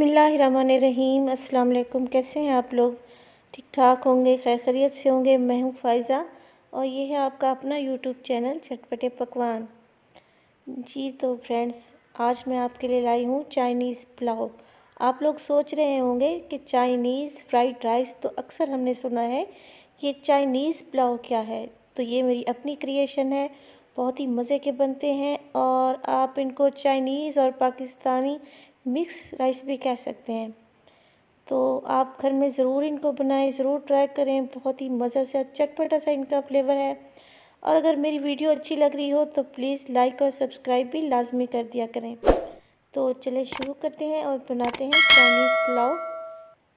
बिस्मिल्लाहिर्रहमानिर्रहीम। अस्सलाम वालेकुम। कैसे हैं आप लोग? ठीक ठाक होंगे, खैर खैरियत से होंगे। मैं हूँ फ़ाइज़ा और ये है आपका अपना यूट्यूब चैनल चटपटे पकवान। जी तो फ्रेंड्स, आज मैं आपके लिए लाई हूँ चाइनीज़ पुलाव। आप लोग सोच रहे होंगे कि चाइनीज़ फ्राइड राइस तो अक्सर हमने सुना है, ये चाइनीज़ पुलाव क्या है? तो ये मेरी अपनी क्रिएशन है, बहुत ही मज़े के बनते हैं और आप इनको चाइनीज़ और पाकिस्तानी मिक्स राइस भी कह सकते हैं। तो आप घर में ज़रूर इनको बनाएं, ज़रूर ट्राई करें। बहुत ही मज़े से चटपटा सा इनका फ्लेवर है। और अगर मेरी वीडियो अच्छी लग रही हो तो प्लीज़ लाइक और सब्सक्राइब भी लाजमी कर दिया करें। तो चलिए शुरू करते हैं और बनाते हैं चाइनीज़ पुलाव।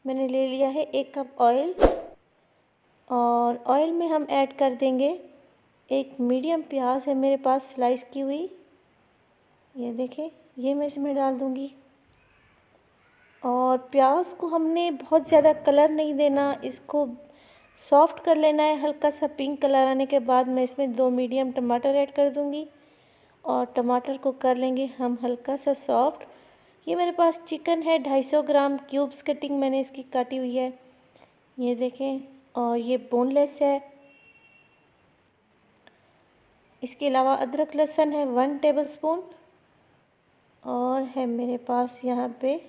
मैंने ले लिया है 1 कप ऑयल और ऑयल में हम ऐड कर देंगे एक मीडियम प्याज है मेरे पास स्लाइस की हुई। ये देखें, ये मैं इसमें डाल दूँगी। और प्याज को हमने बहुत ज़्यादा कलर नहीं देना, इसको सॉफ्ट कर लेना है। हल्का सा पिंक कलर आने के बाद मैं इसमें 2 मीडियम टमाटर ऐड कर दूँगी और टमाटर को कर लेंगे हम हल्का सा सॉफ्ट। ये मेरे पास चिकन है 250 ग्राम, क्यूब्स कटिंग मैंने इसकी काटी हुई है, ये देखें। और ये बोनलेस है। इसके अलावा अदरक लहसुन है 1 टेबलस्पून और है मेरे पास यहाँ पे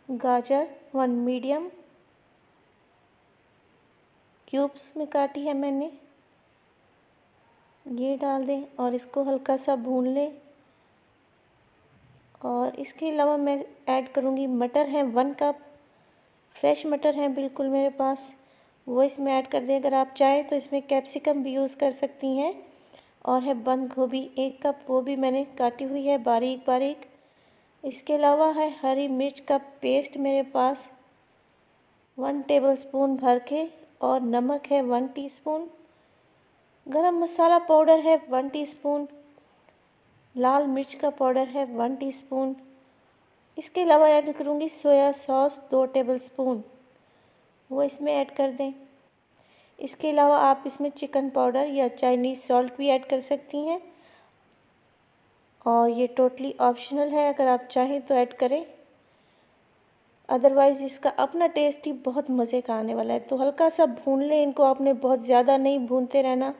गाजर 1 मीडियम क्यूब्स में काटी है मैंने, ये डाल दें और इसको हल्का सा भून लें। और इसके अलावा मैं ऐड करूँगी मटर है 1 कप, फ्रेश मटर हैं बिल्कुल मेरे पास, वो इसमें ऐड कर दें। अगर आप चाहें तो इसमें कैप्सिकम भी यूज़ कर सकती हैं। और है बंद गोभी 1 कप, वो भी मैंने काटी हुई है बारीक बारीक। इसके अलावा है हरी मिर्च का पेस्ट मेरे पास 1 टेबलस्पून भर के, और नमक है 1 टीस्पून, गरम मसाला पाउडर है 1 टीस्पून, लाल मिर्च का पाउडर है 1 टीस्पून। इसके अलावा ऐड करूँगी सोया सॉस 2 टेबलस्पून, वो इसमें ऐड कर दें। इसके अलावा आप इसमें चिकन पाउडर या चाइनीज़ सॉल्ट भी ऐड कर सकती हैं और ये टोटली ऑप्शनल है, अगर आप चाहें तो ऐड करें, अदरवाइज़ इसका अपना टेस्ट ही बहुत मज़े का आने वाला है। तो हल्का सा भून लें इनको, आपने बहुत ज़्यादा नहीं भूनते रहना,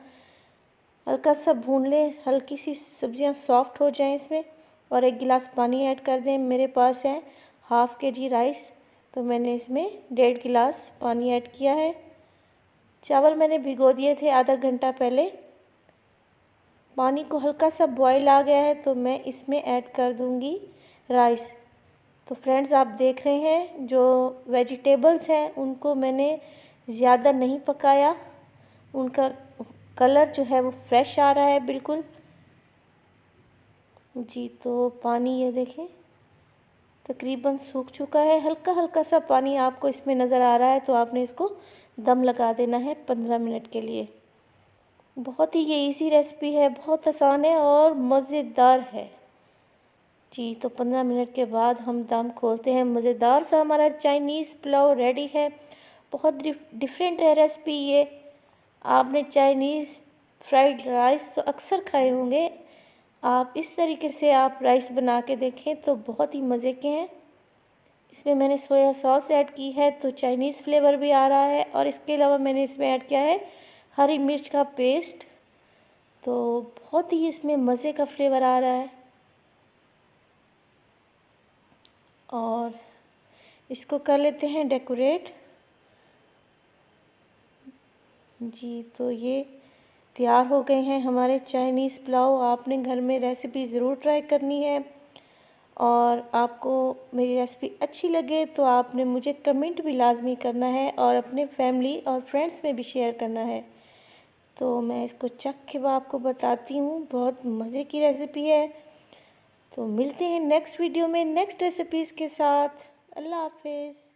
हल्का सा भून लें, हल्की सी सब्जियां सॉफ्ट हो जाएं इसमें। और 1 गिलास पानी ऐड कर दें। मेरे पास है हाफ़ केजी राइस, तो मैंने इसमें 1.5 गिलास पानी ऐड किया है। चावल मैंने भिगो दिए थे आधा घंटा पहले। पानी को हल्का सा बॉयल आ गया है तो मैं इसमें ऐड कर दूंगी राइस। तो फ्रेंड्स, आप देख रहे हैं जो वेजिटेबल्स हैं उनको मैंने ज़्यादा नहीं पकाया, उनका कलर जो है वो फ्रेश आ रहा है बिल्कुल। जी तो पानी ये देखें तकरीबन सूख चुका है, हल्का हल्का सा पानी आपको इसमें नज़र आ रहा है। तो आपने इसको दम लगा देना है 15 मिनट के लिए। बहुत ही ये इजी रेसिपी है, बहुत आसान है और मज़ेदार है। जी तो 15 मिनट के बाद हम दम खोलते हैं। मज़ेदार सा हमारा चाइनीज़ पुलाव रेडी है। बहुत डिफरेंट है रेसिपी ये। आपने चाइनीज़ फ्राइड राइस तो अक्सर खाए होंगे, आप इस तरीके से आप राइस बना के देखें तो बहुत ही मज़े के हैं। इसमें मैंने सोया सॉस ऐड की है तो चाइनीज़ फ्लेवर भी आ रहा है, और इसके अलावा मैंने इसमें ऐड किया है हरी मिर्च का पेस्ट, तो बहुत ही इसमें मज़े का फ्लेवर आ रहा है। और इसको कर लेते हैं डेकोरेट। जी तो ये तैयार हो गए हैं हमारे चाइनीज़ पुलाव। आपने घर में रेसिपी ज़रूर ट्राई करनी है, और आपको मेरी रेसिपी अच्छी लगे तो आपने मुझे कमेंट भी लाजमी करना है और अपने फैमिली और फ्रेंड्स में भी शेयर करना है। तो मैं इसको चख के आपको बताती हूँ, बहुत मज़े की रेसिपी है। तो मिलते हैं नेक्स्ट वीडियो में नेक्स्ट रेसिपीज़ के साथ। अल्लाह हाफिज़।